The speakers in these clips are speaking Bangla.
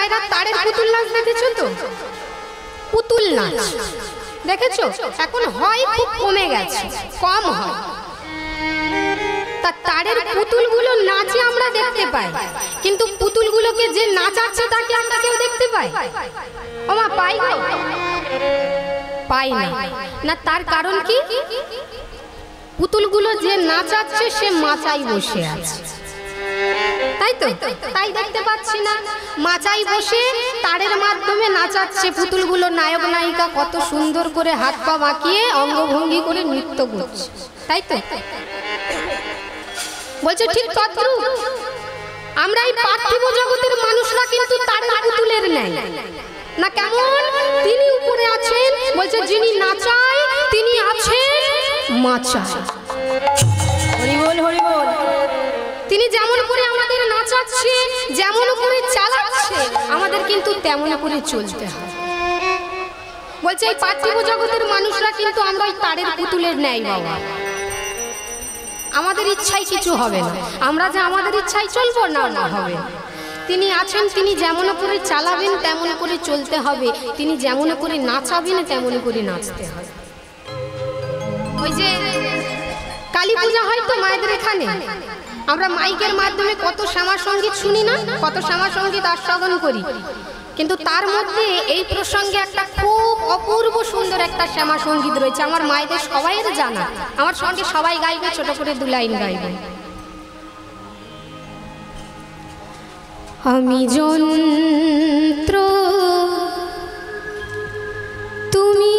মায়েরা তারের পুতুল নাচ দেখেছো তো? পুতুল নাচ দেখেছো? এখন হয় খুব কমে গেছে, কম হয়। তা তারের পুতুলগুলো নাচে আমরা দেখতে পাই, কিন্তু পুতুলগুলোকে যে নাচাচ্ছে তাকে আমরা কেউ দেখতে পাই? ওমা পাই গো, পাই না। না, তার কারণ কি? পুতুলগুলো যে নাচাচ্ছে সে মাচায় বসে আছে, তাই তো? তাই দেখতে পাচ্ছি না। মাচায় বসে তারের মাধ্যমে নাচাচ্ছে পুতুলগুলো। নায়ক নায়িকা কত সুন্দর করে হাত পা বাঁকিয়ে অঙ্গভঙ্গি করে নৃত্য করছে, তাই তো? বলছে ঠিক তদ্রূপ আমরা এই পার্থিব জগতের মানুষরা কিন্তু তারের পুতুলের ন্যায় না। কেমন? তিনি উপরে আছেন, বলছে যিনি নাচায় তিনি আছেন মাচায়। হরি বল, হরি বল। তিনি যেমন করে আমাদের নাচাচ্ছে, যেমন করে চালাচ্ছে, আমাদের কিন্তু তেমন করে চলতে হয়। বলছে এই পার্থিব জগতের মানুষরা কিন্তু আমরা ওই তারের পুতুলের ন্যায় বাবা। আমাদের ইচ্ছায় কিছু হবে না, আমরা যে আমাদের ইচ্ছায় চলবো না, না হবে। তিনি আছেন, তিনি যেমন করে চালাবেন তেমন করে চলতে হবে, তিনি যেমন করে নাচাবেন তেমন করে নাচতে হবে। ওই যে কালী পূজা হয় তো মায়েদের এখানে, আমরা মাইকের মাধ্যমে কত শ্যামা সঙ্গীত শুনি না, কত শ্যামা সঙ্গীত আস্বাদন করি, কিন্তু তার মধ্যে এই প্রসঙ্গে একটা খুব অপূর্ব সুন্দর একটা শ্যামা সঙ্গীত রয়েছে। আমার মায়েদের সবাইয়ের জানা, আমার সঙ্গে সবাই গাইবে, ছোট করে 2 লাইন গাইবে। আমি যন্ত্র তুমি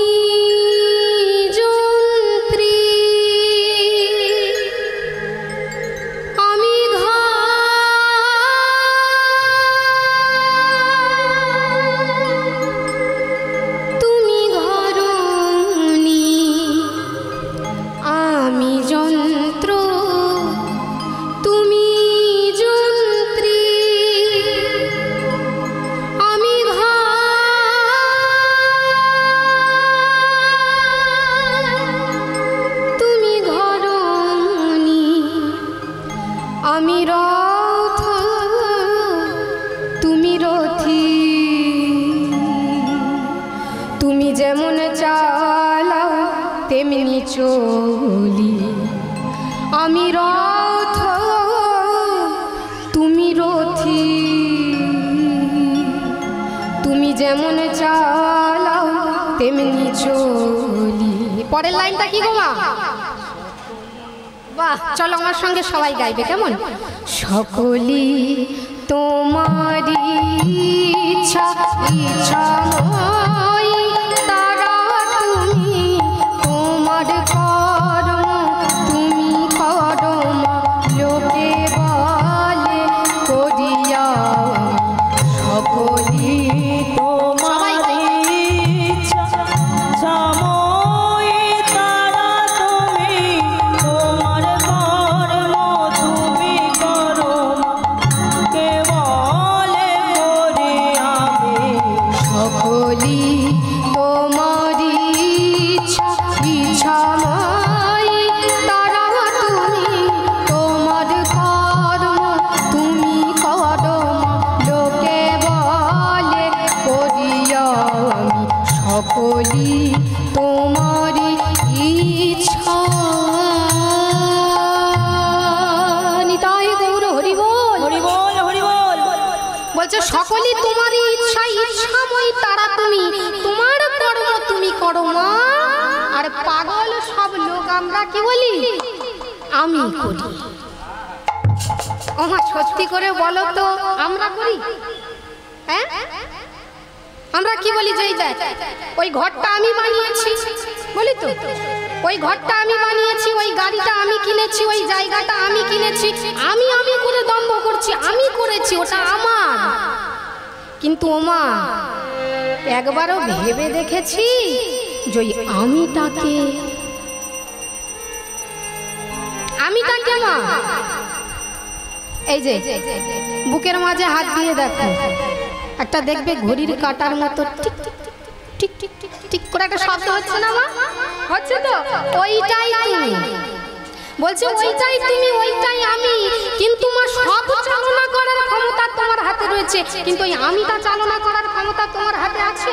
যন্ত্রী, আমি তুমি ঘরণী। আমি যন্ত্র তুমি যন্ত্রী, আমি তুমি ঘরণী। আমি রথ তুমি রথী, তুমি যেমন চালাও তেমনি চলি। আমি রথ তুমি রথী, তুমি যেমন চালাও তেমনি চলি। পরের লাইনটা কি গো মা? বাহ, চলো আমার সঙ্গে সবাই গাইবে, কেমন? সকলি তোমারি ইচ্ছা, ইচ্ছাময় তারা তুমি, তোমার কর্ম তুমি কর্ম লোকে বলে করিয়া। সকলি সকলি তোমারি ইচ্ছা। নিতাই গৌর হরি বল, হরি বল, হরি বল। বলছে সকলি তোমারই ইচ্ছা, ইচ্ছাময় তারা তুমি, তোমার কর্ম তুমি করো মা। আর পাগল সব লোক আমরা কি বলি? আমি করি। ওমা সত্যি করে বলো তো, আমরা করি? হ্যাঁ, আমরা কি বলি? যে ওই ঘরটা আমি বানিয়েছি, বলি তো ওই ঘরটা আমি বানিয়েছি, ওই গাড়িটা আমি কিনেছি, ওই জায়গাটা আমি কিনেছি, আমি আমি করে দম্ভ করছি, আমি করেছি, ওটা আমার। কিন্তু ওমা একবারও ভেবে দেখেছি যে আমিটাকে মা, এই যে বুকের মাঝে হাত দিয়ে দেখো, একটা দেখবে ঘড়ির কাঁটার মতো tick tick tick tick tick করে একটা শব্দ হচ্ছে না মা? হচ্ছে তো, ওইটাই তুমি। বলছে ওইটাই তুমি ওইটাই আমি, কিন্তু মা সব চালনা করার ক্ষমতা তোমার হাতে রয়েছে, কিন্তু ওই আমিটা চালনা করার ক্ষমতা তোমার হাতে আছে?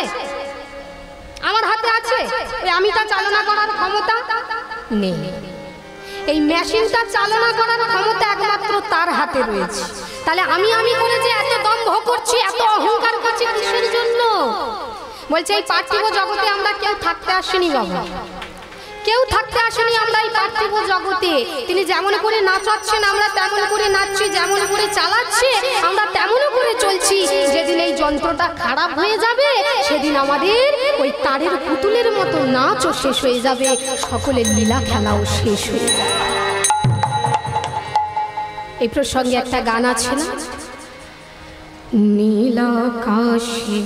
আমার হাতে আছে? ওই আমিটা চালনা করার ক্ষমতা নেই। এই মেশিনটা চালনা করার ক্ষমতা একমাত্র তার হাতে রয়েছে। তাহলে আমি করে যে এত দম্ভ করছি, এত অহংকার করছি কিসের জন্য? বলছে এই পার্থিব জগতে আমরা কেউ থাকতে আসেনি বাবা, কেউ থাকতে আসেনি আমরা এই পার্থিব জগতে। তিনি যেমন করে নাচাচ্ছেন আমরা তেমন করে নাচছি, যেমন করে চালাচ্ছে আমরা তেমন করে চলছি। যেদিন এই যন্ত্রটা খারাপ হয়ে যাবে সেদিন আমাদের ওই তারের পুতুলের মতো নাচও শেষ হয়ে যাবে, সকলের লীলা খেলাও শেষ হয়ে যাবে। এই প্রসঙ্গে একটা গান আছে না, নীল আকাশে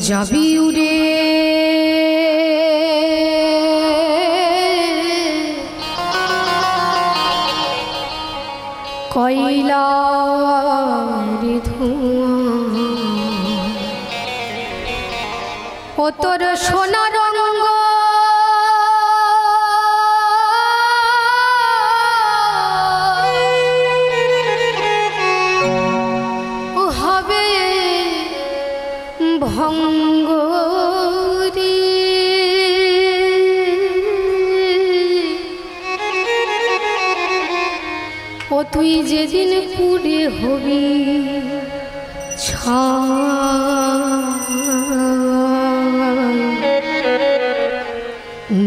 যাবি উড়ে কয়লার ধোঁয়া, ও তোর সোনা রঙ ও হবে ভঙ্গ রে। ও তুই যেদিন পুড়ে হবি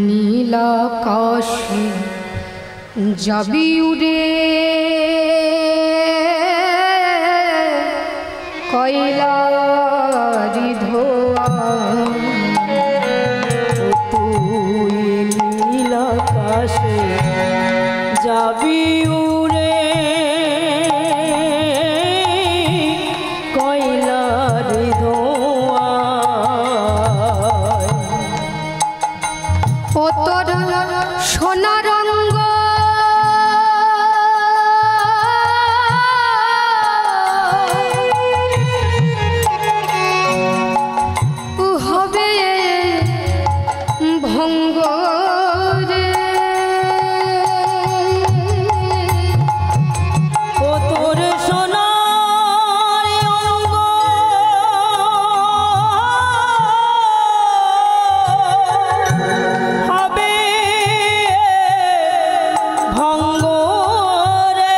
নীল আকাশে যাবি উড়ে কয়লারি ধোঁয়া, তুই নীল আকাশে যাবি উড়ে কয়লারি ধোঁয়া, ও তোর সোনা রঙ হবে ভঙ্গ রে। ও তোর সোনার অঙ্গ হবে ভঙ্গ রে।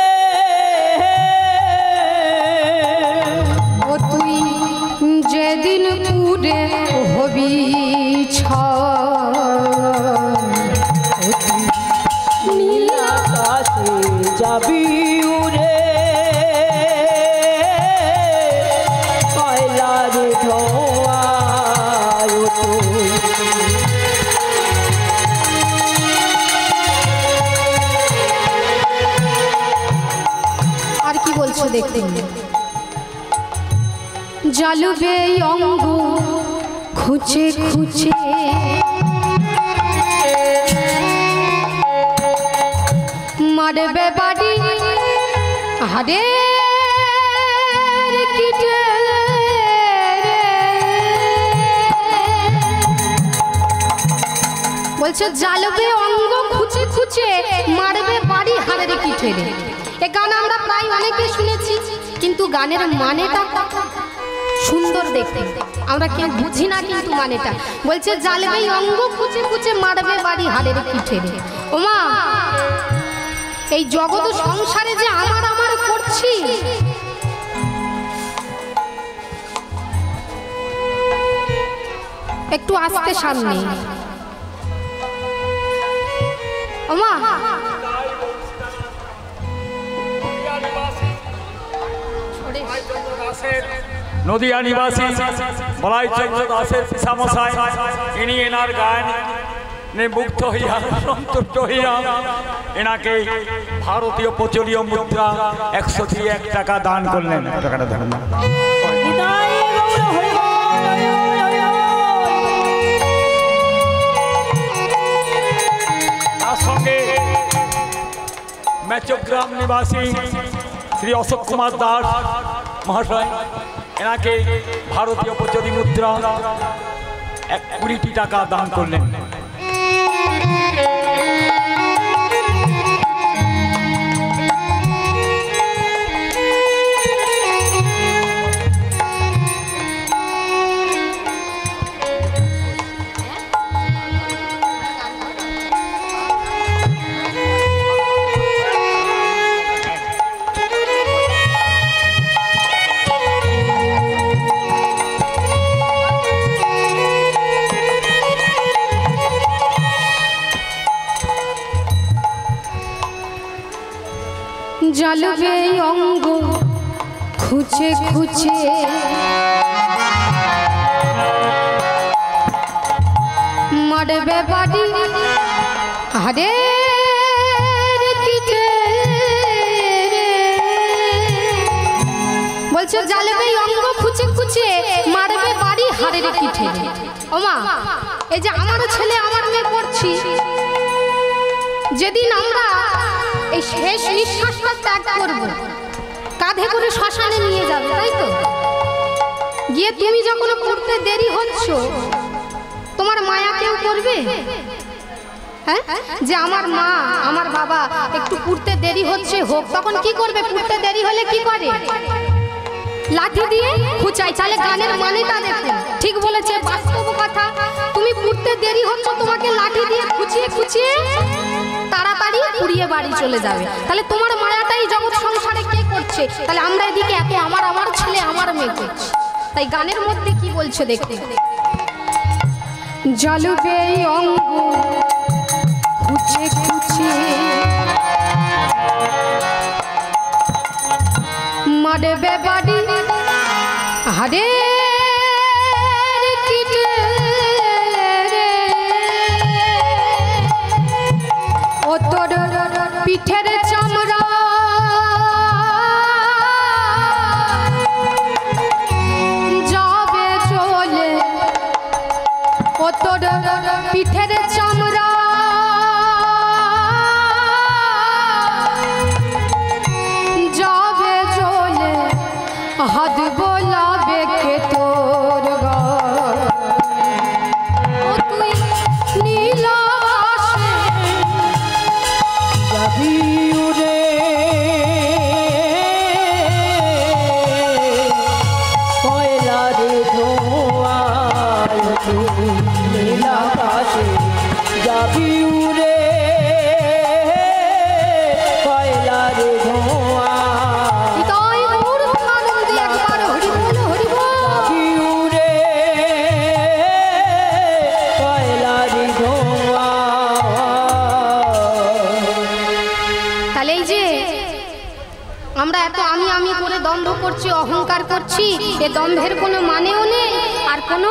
ও তুই যেদিন পুড়ে হবি নীল আকাশে যাবি উড়ে কয়লার ধোঁয়া, ও তুই আর কি বলছো দেখুন, জ্বালবে অঙ্গ খুঁচে খুঁচে মারবে বাড়ি হারে কিটে বলছে জ্বালবে অঙ্গ খুঁচে খুঁচে মারবে বাড়ি হাড়ের কিটে রে। এ গান আমরা প্রায় অনেকে শুনেছি, কিন্তু গানের মানেটা সুন্দর দেখতে, আমরা কেউ বুঝি না কিন্তু মানেটা। বলছে জ্বালবে অঙ্গ খুঁচে খুঁচে মারবে বাড়ি হাড়ের কিটে রে। ওমা এই জগৎ সংসারে যে আমার করছি, একটু আস্তে সামনে ওমা নদিয়া নিবাসী বলাই চন্দ্র দাসের পিসামশাই, ইনি এনার গান মুগ্ধ হইয়া সন্তুষ্ট হইয়া এনাকে ভারতীয় প্রচলীয় মুদ্রা 101 টাকা দান করলেন। টাকাটা ধরেন না। তার সঙ্গে মেচগ্রাম নিবাসী শ্রী অশোক কুমার দাস মহাশয় এনাকে ভারতীয় প্রচলিত মুদ্রা 20 টাকা দান করলেন। জ্বলবে অঙ্গ খুঁচে খুঁচে মারবে বাড়ি আরে বলছে জ্বালবে অঙ্গ খুঁচে খুঁচে মারবে বাড়ি হাড়ের পিঠে। ওমা এই যে আমারও ছেলে আমার মেয়ে পড়ছি, যেদিন আমরা এই শেষ নিঃশ্বাসটা ত্যাগ করব কাঁধে করে শ্মশানে নিয়ে যাবে, তাই তো? গিয়ে তুমি যখন পড়তে দেরি হচ্ছ তোমার মায়া কেউ করবে? হ্যাঁ, যে আমার মা আমার বাবা একটু পড়তে দেরি হচ্ছে হোক, তখন কি করবে? পড়তে দেরি হলে কি করে? লাঠি দিয়ে খুঁচাই। তাহলে গানের মানেটা দেখুন, ঠিক বলেছে, বাস্তব কথা। তুমি পড়তে দেরি হচ্ছ, তোমাকে লাঠি দিয়ে খুঁচিয়ে খুঁচিয়ে তাড়াতাড়ি পুড়িয়ে বাড়ি চলে যাবে। তাহলে তোমার মায়াটাই জগৎ সংসারে কে করছে? তাহলে আমরা এদিকে এত আমার আমার ছেলে আমার মেয়ে করছি। তাই গানের মধ্যে কি বলছে দেখতে, জ্বলবে অঙ্গ খুঁচে খুঁচে মারবে বাড়ি হারে ও তোর পিঠের চামড়া যাবে চলে, ও তোর পিঠের চামড়া যাবে চলে, হাত বোলাবে কে তোর ও তুই নীলা যাবি উড়ে কয়লার ধোঁয়ায় তুই নীল আকাশে যাবি উড়ে কয়লার ধোঁয়া যাবি উড়ে কয়লার ধোঁয়া। তাহলে এই যে আমরা এত আমি আমি করে দ্বন্দ্ব করছি, অহংকার করছি, এ দ্বন্দ্বের কোনো মানেও নেই আর কোনো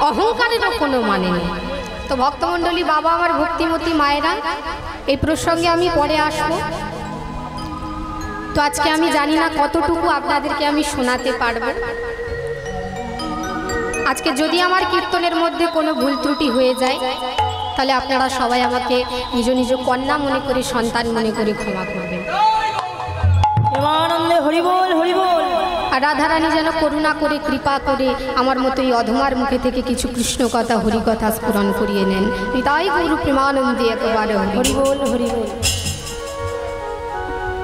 অহংকারেরও কোনো মানে নেই। তো ভক্তমণ্ডলী, বাবা আমার ভক্তিমতী মায়েরা, এই প্রসঙ্গে আমি পরে আসবো। তো আজকে আমি জানি না কতটুকু আপনাদেরকে আমি শোনাতে পারবো। আজকে যদি আমার কীর্তনের মধ্যে কোনো ভুল ত্রুটি হয়ে যায় তাহলে আপনারা সবাই আমাকে নিজ নিজ কন্যা মনে করে, সন্তান মনে করে ক্ষমা করবেন। প্রেমানন্দে হরিবোল হরিবোল। আর রাধারানী যেন করুণা করে, কৃপা করে আমার মতো এই অধমার মুখে থেকে কিছু কৃষ্ণ কথা, হরি কথা স্ফুরণ করিয়ে নেন। তাই গুরু প্রেমানন্দে একেবারে হরিবোল হরিবোল।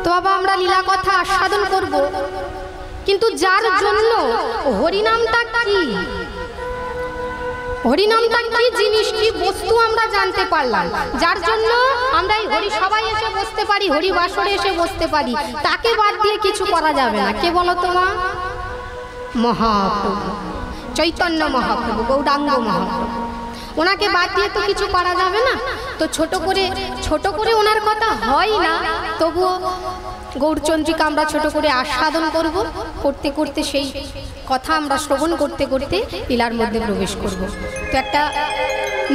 তো বাবা আমরা লীলা কথা আস্বাদন করব, কিন্তু যার জন্য হরিনামটা কি, হরিনামটা কি জিনিস, কি বস্তু আমরা জানতে পারলাম, যার জন্য আমরা এই হরি সবাই এসে বসতে পারি, হরি বাসরে এসে বসতে পারি, তাকে বাদ দিয়ে কিছু করা যাবে না। কে বলো তো মা? মহাপ্রভু চৈতন্য মহাপ্রভু, গৌরাঙ্গ মহাপ্রভু, ওনাকে বাদ দিয়ে তো কিছু করা যাবে না। তো ছোট করে ওনার কথা হয় না, তবুও গৌরচন্দ্রিকা আমরা ছোট করে আস্বাদন করব, করতে করতে সেই কথা আমরা শ্রবণ করতে করতে লীলার মধ্যে প্রবেশ করব। তো একটা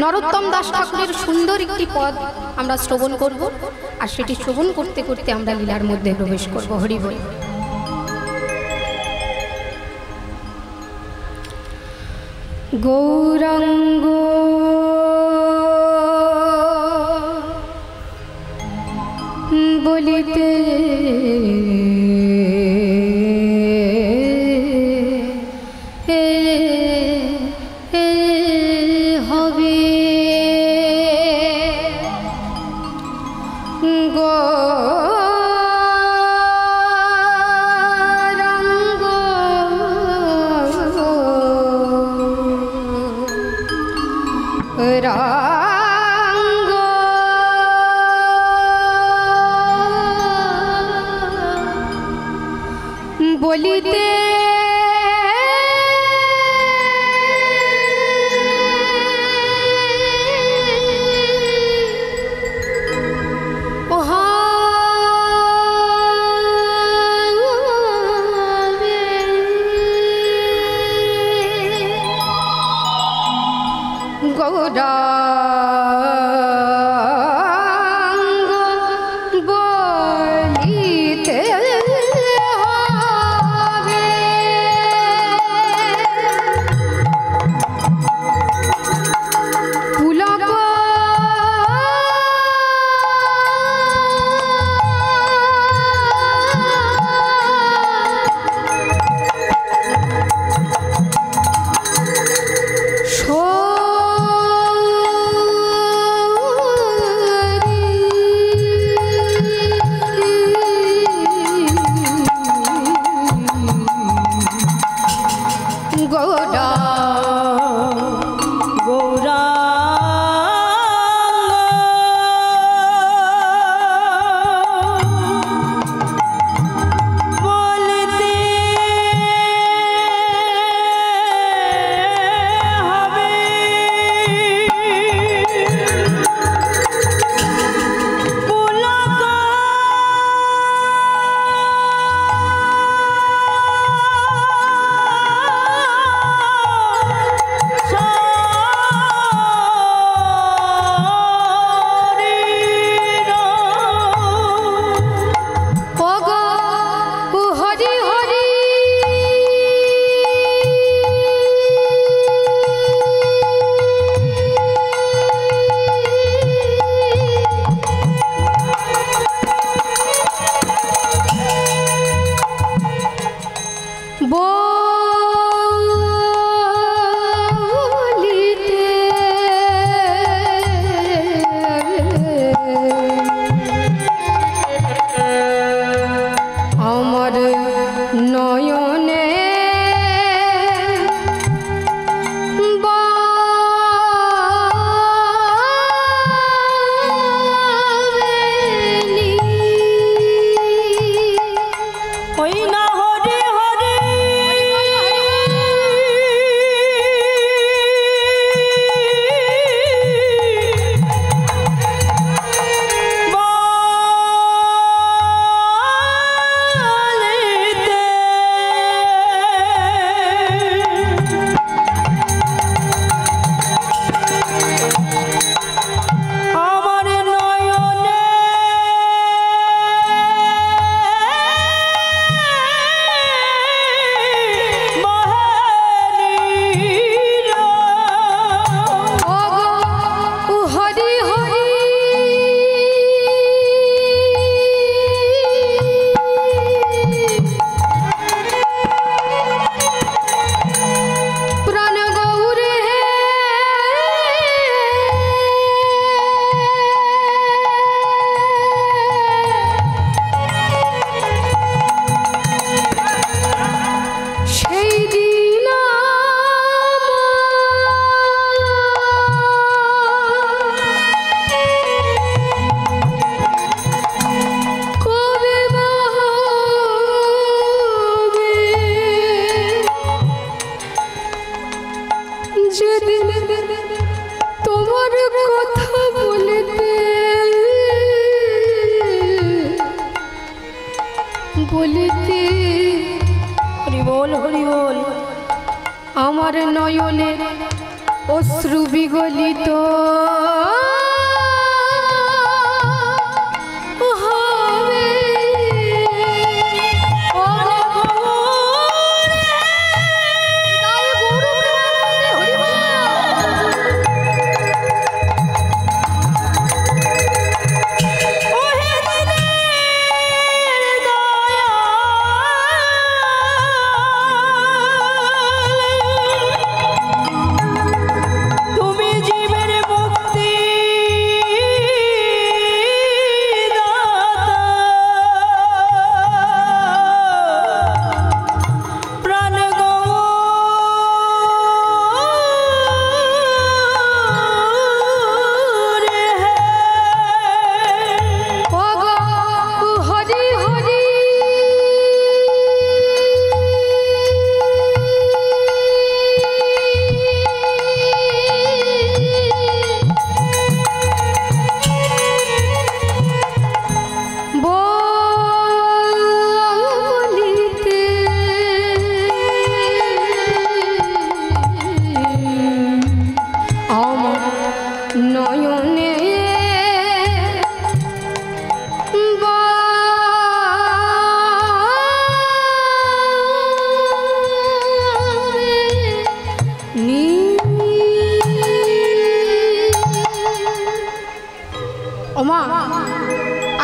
নরোত্তম দাস ঠাকুরের সুন্দর একটি পদ আমরা শ্রবণ করব, আর সেটি শ্রবণ করতে করতে আমরা লীলার মধ্যে প্রবেশ করব। হরি বল। গৌরাঙ্গ বলিতে হবে গৌরাঙ্গ রাঙ্গ বলিতে আমার নয়নে অশ্রু বিগলিত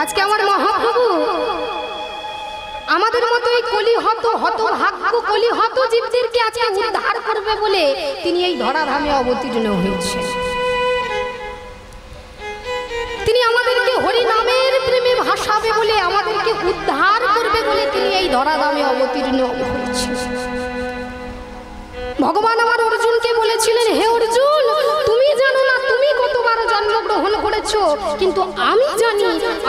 আজকে আমার মহাপ্রভু আমাদের মতো এই হতভাগ্য কলিহত জীবদেরকে আজকে উদ্ধার করবে বলে তিনি এই ধরাধামে অবতীর্ণ হয়েছে। তিনি আমাদেরকে হরি নামের প্রেমে ভাসাবে বলে, আমাদেরকে উদ্ধার করবে বলে তিনি এই ধরাধামে অবতীর্ণ হয়েছে। ভগবান আমার অর্জুনকে বলেছিলেন, হে অর্জুন, তুমি জানো না তুমি কতবার জন্মগ্রহণ করেছো, কিন্তু আমি জানি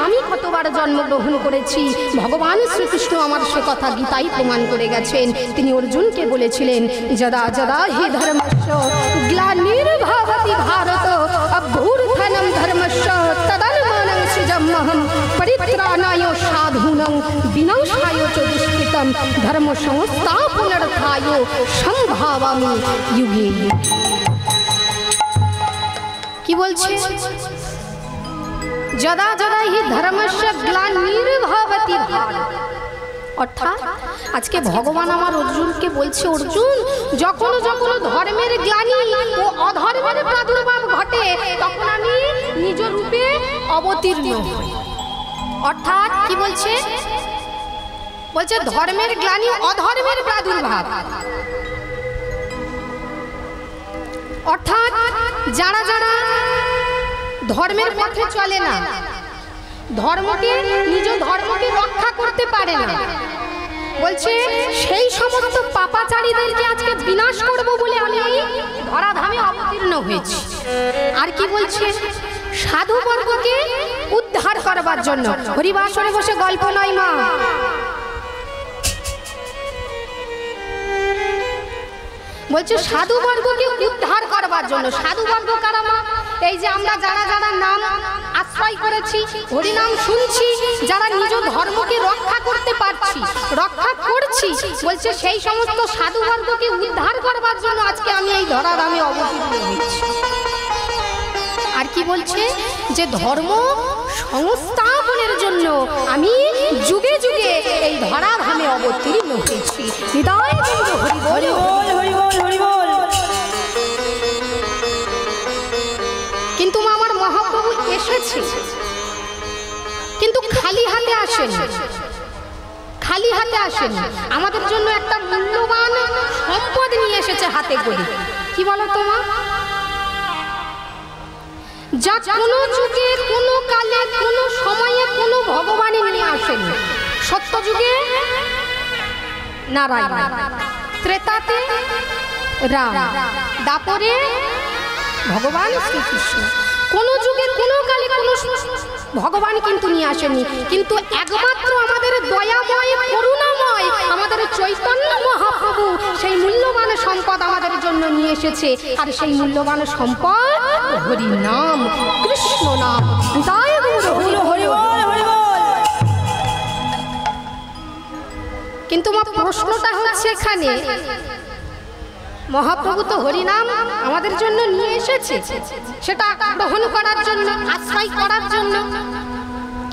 আমি কতবার জন্মগ্রহণ করেছি। ভগবান শ্রীকৃষ্ণ আমার সে কথা গীতাই প্রমাণ করে গেছেন। তিনি অর্জুনকে বলেছিলেন, যদা যদা হি ধর্মস্য গ্লানির্ভবতি ভারত অভ্যুত্থানম ধর্মস্য তদাত্মানং সৃজম্যহম পরিত্রাণায় সাধূনাং বিনাশায় চ দুষ্কৃতম ধর্ম সংস্থাপনার্থায় সম্ভাবামি যুগে যুগে। কি বলছে? যদা যদা হি ধর্মস্য গ্লানির্ভবতি ভারত, অর্থাৎ আজকে ভগবান আমার অর্জুনকে বলছে, অর্জুন, যখন যখন ধর্মের গ্লানি ও অধর্মের প্রাদুর্ভাব ঘটে তখন আমি নিজ রূপে অবতীর্ণ হই। অর্থাৎ কি বলছে? বলছে ধর্মের গ্লানি অধর্মের প্রাদুর্ভাব, অর্থাৎ যারা যারা ধর্মের পথে চলে না, ধর্মকে নিজ ধর্মকে রক্ষা করতে পারে না, বলছে সেই সমস্ত পাপাচারীদেরকে আজকে বিনাশ করব বলে আমি এই ধরাধামে অবতীর্ণ হয়েছি। আর কি বলছে? সাধু বর্গকে উদ্ধার করবার জন্য। হরিবাসরে বসে গল্প নয় মা, বলছে সাধু বর্গকে উদ্ধার করবার জন্য। সাধু বর্গ কারা মা? এই যে আমরা যারা যারা নাম আশ্রয় করেছি, হরিনাম শুনছি, যারা নিজ ধর্মকে রক্ষা করতে পারছি, রক্ষা করছি, বলছে সেই সমস্ত সাধু বর্গকে উদ্ধার করবার জন্য আজকে আমি এই ধরাধামে অবতীর্ণ হয়েছি। আর কি বলছে? যে ধর্ম সংস্থাপনের জন্য আমি যুগে যুগে এই ধরাধামে অবতীর্ণ হয়েছি। হৃদয় হরি বল হরি বল হরি বল। কিন্তু আমার মহাপ্রভু এসেছে, কিন্তু খালি হাতে আসেনি, খালি হাতে আসেনি, আমাদের জন্য একটা মূল্যবান সম্পদ নিয়ে এসেছে হাতে করে। কি বলো তোমা? যা কোনো যুগে, কোনো কালে, কোনো সময়ে কোনো ভগবানই নিয়ে আসেনি। সত্য যুগে নারায়ণ, ত্রেতাতে রাম, দাপরে ভগবান শ্রীকৃষ্ণ। কোনো যুগে, কোনো কালে, কোনো ভগবান কিন্তু নিয়ে আসেনি। কিন্তু একমাত্র আমাদের দয়াময়, করুণাময়, আমাদের চৈতন্য মহাপ্রভু সেই মূল্যবান সম্পদ আমাদের জন্য নিয়ে এসেছে। আর সেই মূল্যবান সম্পদ হরি নাম, কৃষ্ণ নাম। কিন্তু মা প্রশ্নটা হচ্ছে এখানে, মহাপ্রভু তো হরিনাম আমাদের জন্য নিয়ে এসেছে, সেটা গ্রহণ করার জন্য, আশ্রয় করার জন্য।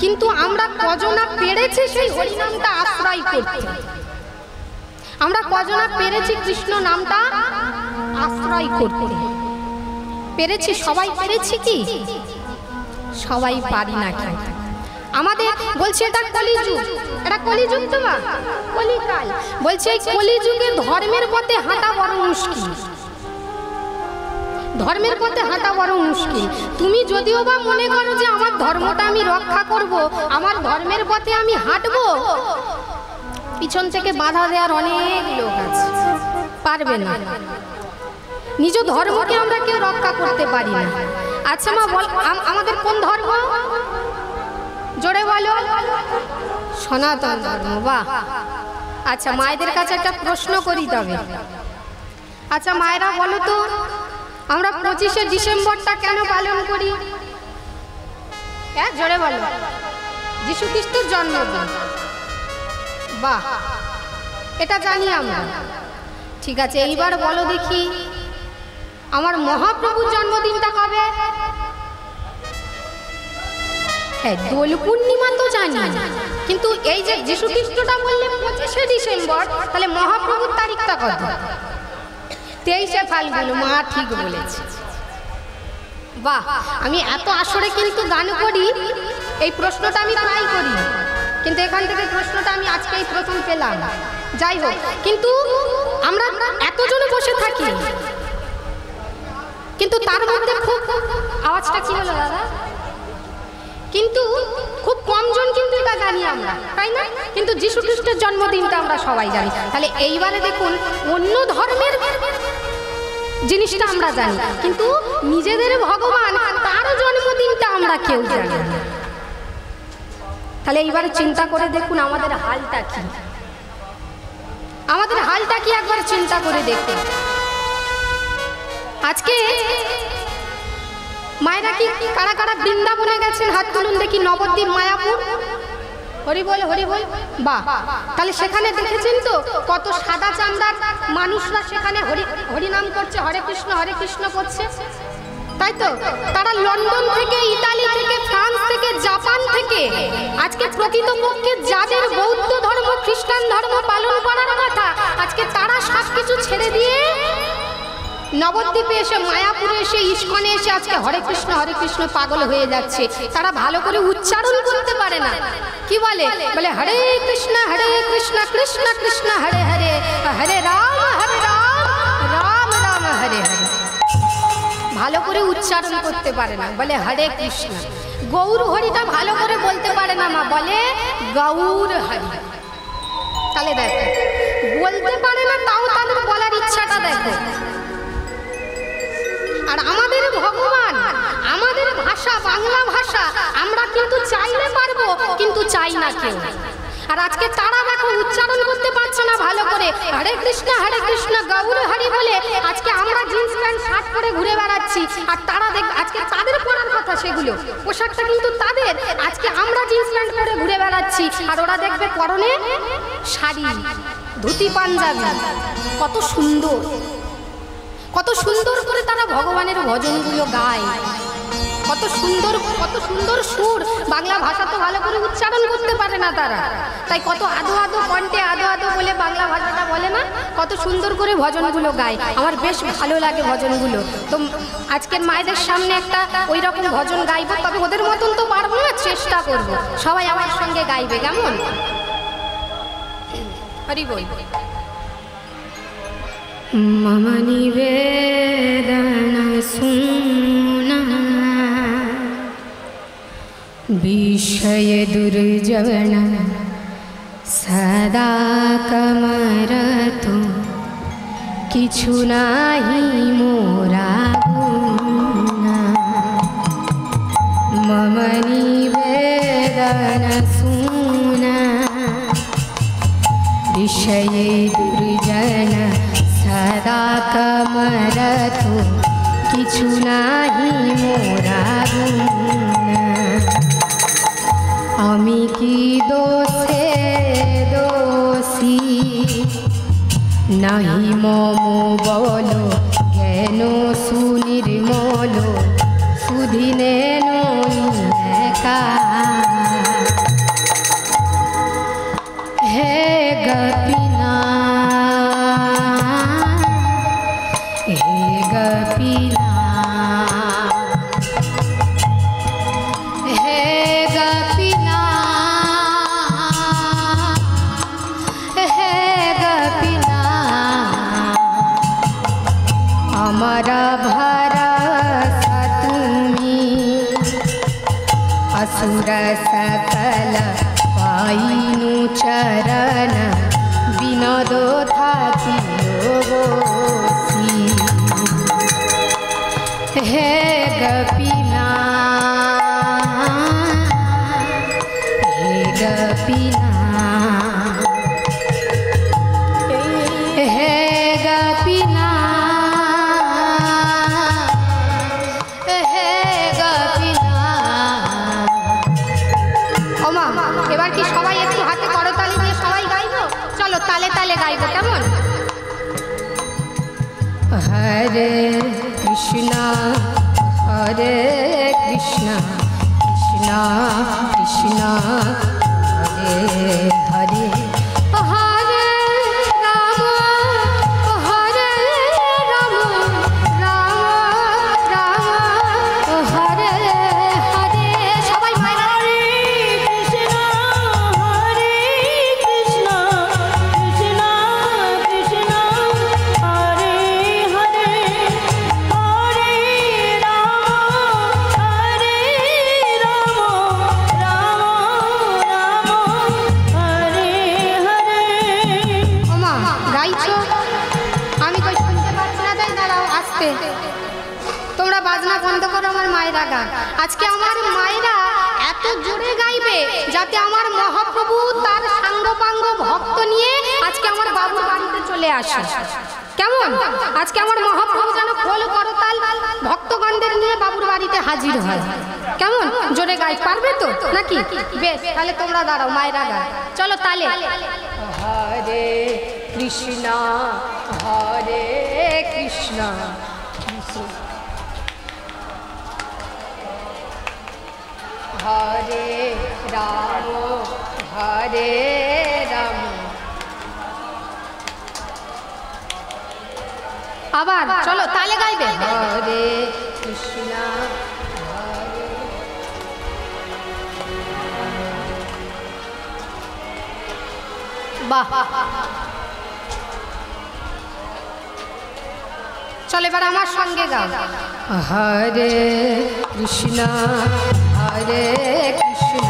কিন্তু আমরা কজনা পেরেছি সেই হরিনামটা আশ্রয় করতে? আমরা কজনা পেরেছি কৃষ্ণ নামটা আশ্রয় করতে? পেরেছি? সবাই পেরেছি কি? সবাই পারি না। কিন্তু আমাদের বলছে এটা কলিযুগ, এটা কলিযুগ তো মা, কলিকাল। বলছে এই কলিযুগে ধর্মের পথে হাঁটা বড় মুশকিল, ধর্মের পথে হাঁটা বড় মুশকিল। তুমি যদিও বা মনে করো যে আমার ধর্মটা আমি রক্ষা করব, আমার ধর্মের পথে আমি হাঁটবো, পিছন থেকে বাধা দেওয়ার অনেক লোক আছে, পারবে না। নিজ ধর্মকে আমরা কেউ রক্ষা করতে পারি না। আচ্ছা মা বল, আমাদের কোন ধর্ম? জোরে বলো। সনাতন ধর্ম। বাহ। আচ্ছা মায়েদের কাছে একটা প্রশ্ন করি তবে। আচ্ছা মায়েরা বলো তো, আমরা 25শে ডিসেম্বরটা কেন পালন করি? হ্যাঁ জোরে বলো। যীশু খ্রিস্টের জন্মদিন। বাহ, এটা জানি আমরা। ঠিক আছে, এইবার বলো দেখি আমার মহাপ্রভুর জন্মদিনটা কবে? হ্যাঁ, দোল পূর্ণিমা তো জানি, কিন্তু এই যে যীশু খ্রিস্টটা বললে 25শে ডিসেম্বর, তাহলে মহাপ্রভুর তারিখটা কত? 23শে ফাল্গুন। মা ঠিক বলেছে। বাহ, আমি এত আসরে কিন্তু গান করি, এই প্রশ্নটা আমি প্রায় করি, কিন্তু এখান থেকে প্রশ্নটা আমি আজকে এই প্রথম পেলাম। যাই হোক, কিন্তু আমরা এতজনে বসে থাকি, কিন্তু তার মধ্যে খুব আওয়াজটা কি হলো দাদা? কিন্তু খুব কমজন কিন্তু এটা জানি আমরা, তাই না? কিন্তু যীশু খ্রিস্টের জন্মদিনটা আমরা সবাই জানি। তাহলে এইবারে দেখুন, অন্য ধর্মের জিনিসটা আমরা জানি, কিন্তু নিজেদের ভগবান তার জন্মদিনটা আমরা কেউ জানি না। তাহলে এইবার চিন্তা করে দেখুন আমাদের হালটা কি, আমাদের হালটা কি একবার চিন্তা করে দেখুন। আজকে মায়েরা কি কারা কারা বৃন্দাবনে গেছেন? হাত তুলুন দেখি। নবদ্বীপ, মায়াপুর, হরি বল হরি বল। বাহ, তাহলে সেখানে দেখেছেন তো কত সাদা চামড়ার মানুষরা সেখানে হরিনাম করছে, হরে কৃষ্ণ করছে, তাই তো? তারা লন্ডন থেকে, ইতালি থেকে, ফ্রান্স থেকে, জাপান থেকে, আজকে প্রকৃতপক্ষে যাদের বৌদ্ধ ধর্ম, খ্রিস্টান ধর্ম পালন করার কথা, আজকে তারা সব কিছু ছেড়ে দিয়ে নবদ্বীপে এসে, মায়াপুরে এসে, ইস্কনে এসে আজকে হরে কৃষ্ণ পাগল হয়ে যাচ্ছে। তারা ভালো করে উচ্চারণ করতে পারে না। কি বলে? বলে হরে কৃষ্ণ কৃষ্ণ কৃষ্ণ হরে হরে, হরে রাম রাম রাম হরে হরে। ভালো করে উচ্চারণ করতে পারে না, বলে হরে কৃষ্ণ। গৌর হরিটা ভালো করে বলতে পারে না মা, বলে গৌর হরি। তাহলে দেখো, বলতে পারে না, তাও তাদের বলার ইচ্ছাটা দেখো। আর আমাদের ভগবান, আমাদের ভাষা বাংলা ভাষা, আমরা কিন্তু চাইলে পারবো, কিন্তু চাই না কেউ। আর আজকে তারা দেখো উচ্চারণ করতে পারছে না ভালো করে, হরে কৃষ্ণ গৌর হরি বলে আজকে আমরা জিন্স প্যান্ট শার্ট পরে ঘুরে বেড়াচ্ছি। আর তারা দেখ, আজকে তাদের পরার কথা সেগুলো, পোশাকটা কিন্তু তাদের। আজকে আমরা জিন্স প্যান্ট পরে ঘুরে বেড়াচ্ছি, আর ওরা দেখবে পরনে শাড়ি, ধুতি, পাঞ্জাবি। কত সুন্দর, কত সুন্দর করে তারা ভগবানের ভজনগুলো গায়, কত সুন্দর সুর। বাংলা ভাষা তো ভালো করে উচ্চারণ করতে পারে না তারা, তাই কত আদো আদো কণ্ঠে আদো আদো বলে বাংলা ভাষাটা বলে না, কত সুন্দর করে ভজনগুলো গায়। আমার বেশ ভালো লাগে ভজনগুলো। তো আজকের মায়েদের সামনে একটা ওই রকম ভজন গাইব, তবে ওদের মতন তো পারবো না, চেষ্টা করব। সবাই আমার সঙ্গে গাইবে, কেমন? হরি বল। मम निवेदन सुना विषय दुर्जन सदा कमरतु किछु नाही मोरा गुना। मम निवेदन सुना विषय दुर्जन सदा कमरतु किछु नाही मोरा गुना। आमी की दोषे दोषी নাহি মম বল জ্ঞান সুনির্মল সুধিনে একা হে গপিনা হে গপিনা হে গপিনা হে গপিনা আমারা ভরস তুমি असुर सकल पाइनु चरण विनोदो थाकी हे गपिना हे गपिना हे गपिना এবার কি সবাই একটু হাতে করতালি দিয়ে সবাই গাইবো? চলো তালে তালে গাইবো, কেমন? হরে কৃষ্ণ হরে কৃষ্ণ কৃষ্ণ কৃষ্ণ হরে হরে হরে রাম হরে রাম রাম রাম হরে হরে সবাই মায়েরা তোমরা বাজনা বন্ধ করো, আমার মায়েরা গান। আজকে আমার মায়েরা এত জোরে গাইবে যাতে আমার মহাপ্রভু তার সাঙ্গপাঙ্গ ভক্ত নিয়ে আজকে আমার বাবুর বাড়িতে চলে আসে, কেমন? আজকে আমার মহাপ্রভু যেন খোল করতাল ভক্তগণদের নিয়ে বাবুর বাড়িতে হাজির হয়, কেমন? জোরে গাই পারবে তো নাকি? বেশ, তাহলে তোমরা দাঁড়াও, মায়েরা গান। চলো তালে। হরে কৃষ্ণ হরে কৃষ্ণ হরে রাম হরে রাম। আবার চলো তালে গাইবে। হরে কৃষ্ণ হরে বাহ। চলো এবার আমার সঙ্গে গাও। হরে কৃষ্ণ হরে কৃষ্ণ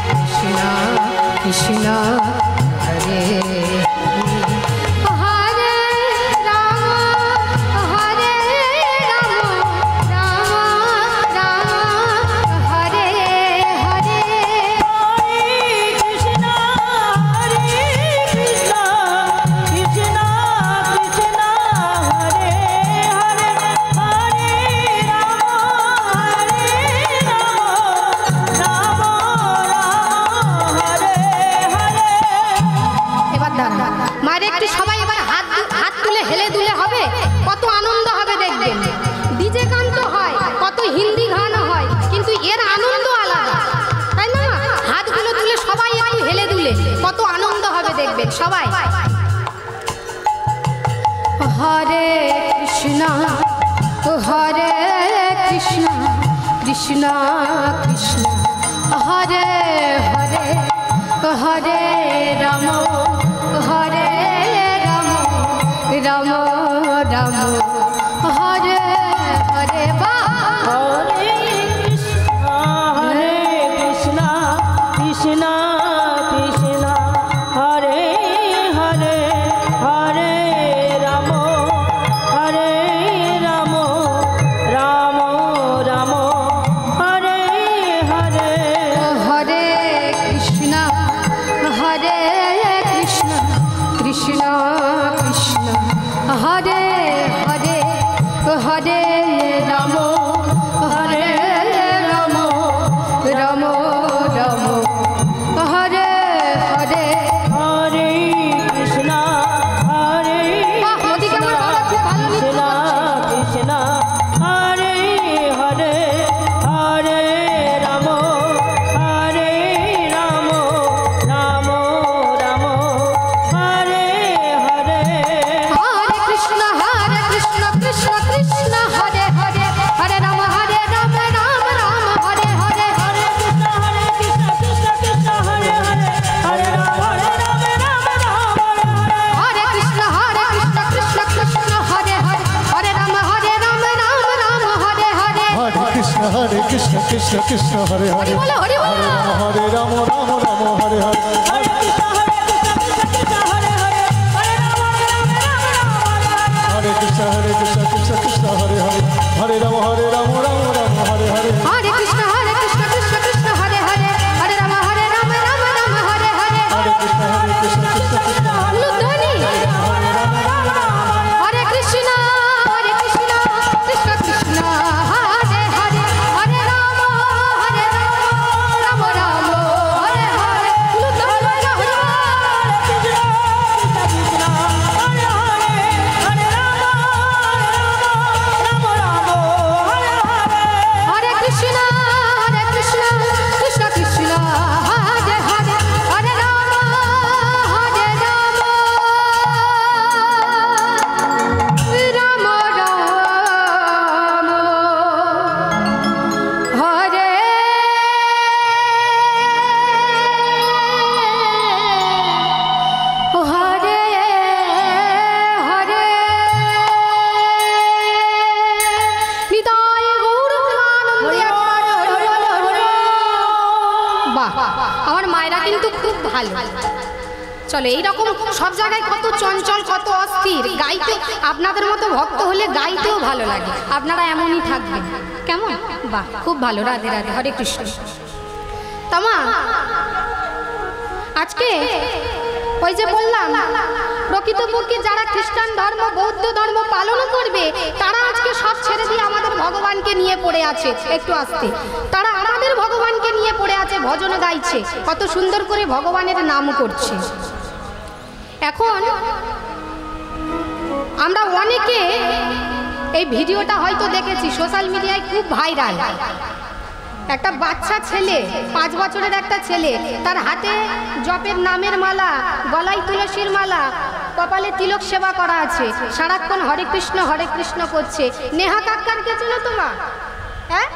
কৃষ্ণ কৃষ্ণ হরে হরে রাম হরে রাম রাম রাম হরে হরে কৃষ্ণ হরে কৃষ্ণ কৃষ্ণ কৃষ্ণ হরে হরে হরে রাম হরে রাম এবার দাঁড়া মায়ের একটু সবাই এবার হাত হাত তুলে হেলে দুলে হবে, কত আনন্দ হবে দেখবেন। ডিজে গান তো হয়, কত হিন্দি গানও হয়, কিন্তু এর আনন্দ আলাদা, তাই না? হাতগুলো তুলে সবাই একটু হেলে দুলে কত আনন্দ হবে দেখবেন সবাই। হরে কৃষ্ণ হরে কৃষ্ণ কৃষ্ণ কৃষ্ণ হরে হরে হরে রাম হরে রাম রাম রাম হরে হরে বা হরে কৃষ্ণ কৃষ্ণ কৃষ্ণ হরে হরে হরে রাম রাম রাম হরে হরে হরে কৃষ্ণ হরে কৃষ্ণ কৃষ্ণ কৃষ্ণ হরে হরে হরে রাম হরে রাম রাম রাম হরে কৃষ্ণ কৃষ্ণ হরে হরে বলো, হরি বলো। হরে রাম রাম রাম হরে হরে হরে কৃষ্ণ কৃষ্ণ হরে হরে হরে রাম রাম রাম হরে কৃষ্ণ কৃষ্ণ কৃষ্ণ হরে হরে হরে রাম রাম রাম হরে হরে হরে কৃষ্ণ কৃষ্ণ কৃষ্ণ হরে হরে হরে রাম রাম রাম হরে হরে হরে কৃষ্ণ কৃষ্ণ কৃষ্ণ উলুধ্বনি। হরে কৃষ্ণ কৃষ্ণ কৃষ্ণ হরে হরে হরে রাম রাম রাম হরে হরে উলুধ্বনি। হরে কৃষ্ণ কৃষ্ণ কৃষ্ণ কৃষ্ণ হরে হরে হরে রাম রাম রাম হরে হরে হরে নিতাই গৌর বাহ, আমার মায়েরা কিন্তু খুব ভালো। চলো, এইরকম সব জায়গায় কত চঞ্চল, কত অস্থির, গাইতে আপনাদের মতো ভক্ত হলে গাইতেও ভালো লাগে। আপনারা এমনই থাকবেন, কেমন? বাহ, খুব ভালো। রাধে রাধে, হরে কৃষ্ণ। তামা আজকে ওই যে বললাম, প্রকৃতপক্ষে যারা খ্রিস্টান ধর্ম, বৌদ্ধ ধর্ম পালন করবে, তারা আজকে সব ছেড়ে দিয়ে আমাদের ভগবানকে নিয়ে পড়ে আছে। একটু আসতে, তারা আমাদের ভগবানকে নিয়ে পড়ে আছে, ভজন গাইছে, কত সুন্দর করে ভগবানের নাম করছে। এখন আমরা অনেকে এই ভিডিওটা হয়তো দেখেছি, সোশ্যাল মিডিয়ায় খুব ভাইরাল। একটা বাচ্চা ছেলে, 5 বছরের একটা ছেলে, তার হাতে জপের নামের মালা, গলায় তুলসীর মালা, কপালে তিলক সেবা করা আছে, সারাক্ষণ হরে কৃষ্ণ করছে। নেহা কাক্কারকে চেনো তোমরা? হ্যাঁ,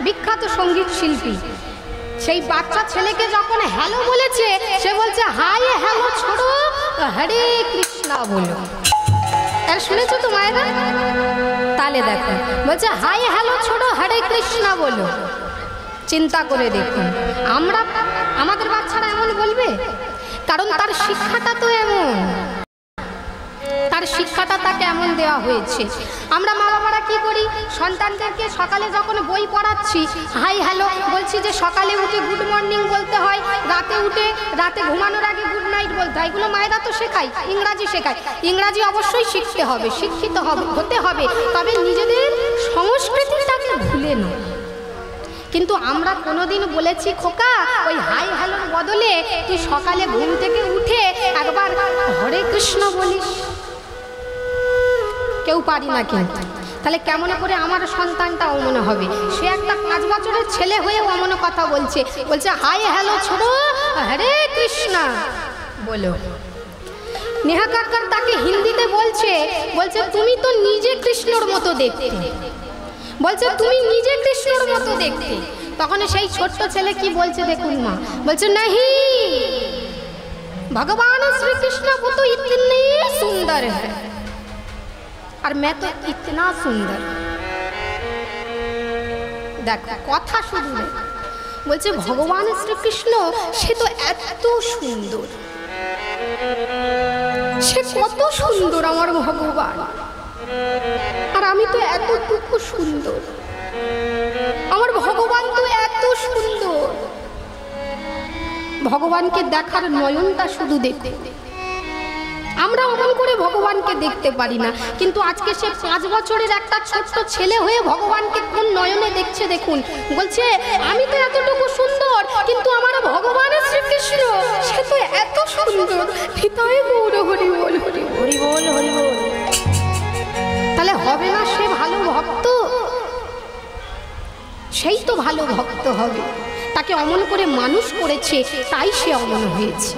বিখ্যাত সঙ্গীত শিল্পী। সেই বাচ্চা ছেলেকে যখন হ্যালো বলেছে, সে বলছে হাই হ্যালো ছোড়ো, হরে কৃষ্ণ বলো। আর শুনেছো তো মায়েরা? তাহলে দেখো, বলছে হাই হ্যালো ছোড়ো, হরে কৃষ্ণ বলো। চিন্তা করে দেখুন, আমরা আমাদের বাচ্চারা এমন বলবে? কারণ তার শিক্ষাটা তো এমন, তার শিক্ষাটা তাকে এমন দেওয়া হয়েছে। আমরা মা বাবারা কি করি, সন্তানদেরকে সকালে যখন বই পড়াচ্ছি, হাই হ্যালো বলছি, যে সকালে উঠে গুড মর্নিং বলতে হয়, রাতে উঠে রাতে ঘুমানোর আগে গুড নাইট বলতে হয়। এগুলো মায়েরা তো শেখায়, ইংরাজি শেখায়। ইংরাজি অবশ্যই শিখতে হবে, শিক্ষিত হতে হবে, তবে নিজেদের সংস্কৃতিটাকে ভুলে নয়। কিন্তু আমরা কোনোদিন বলেছি খোকা, ওই হাই হ্যালোর বদলে তুই সকালে ঘুম থেকে উঠে একবার হরে কৃষ্ণ বলিস? কেউ পারি না। কিন্তু তাহলে কেমন করে আমার সন্তানটা অমন হবে? সে একটা 5 বছরের ছেলে হয়ে অমন কথা বলছে, বলছে হাই হ্যালো ছোড়ো, হরে কৃষ্ণ বলো। নেহা কাক্কার তাকে হিন্দিতে বলছে তুমি তো নিজে কৃষ্ণর মতো দেখতে, বলছে তুমি নিজে কৃষ্ণর মতো দেখতে। তখন সেই ছোট্ট ছেলে কি বলছে দেখুন মা, বলছে নাহি, भगवान श्री कृष्ण वो तो इतने सुंदर है और मैं तो इतना सुंदर। देखो कथा शुरू है, বলছে ভগবান শ্রীকৃষ্ণ সে তো এত সুন্দর, সে কত সুন্দর আমার ভগবান, আর আমি তো এতটুকু সুন্দর। আমার ভগবান তো এত সুন্দর। ভগবানকে দেখার নয়নটা শুধু দেখতে, আমরা অমন করে ভগবানকে দেখতে পারি না। কিন্তু আজকে সে 5 বছরের একটা ছোট্ট ছেলে হয়ে ভগবানকে কোন নয়নে দেখছে দেখুন। বলছে আমি তো এতটুকু সুন্দর, কিন্তু আমার ভগবান শ্রীকৃষ্ণ সে তো এত সুন্দর। হৃদয়ে গৌর হরি বল, হরি হরি বল, হরি বল। তাহলে হবে না সে ভালো ভক্ত? সেই তো ভালো ভক্ত হবে, তাকে অমন করে মানুষ করেছে, তাই সে অমন হয়েছে।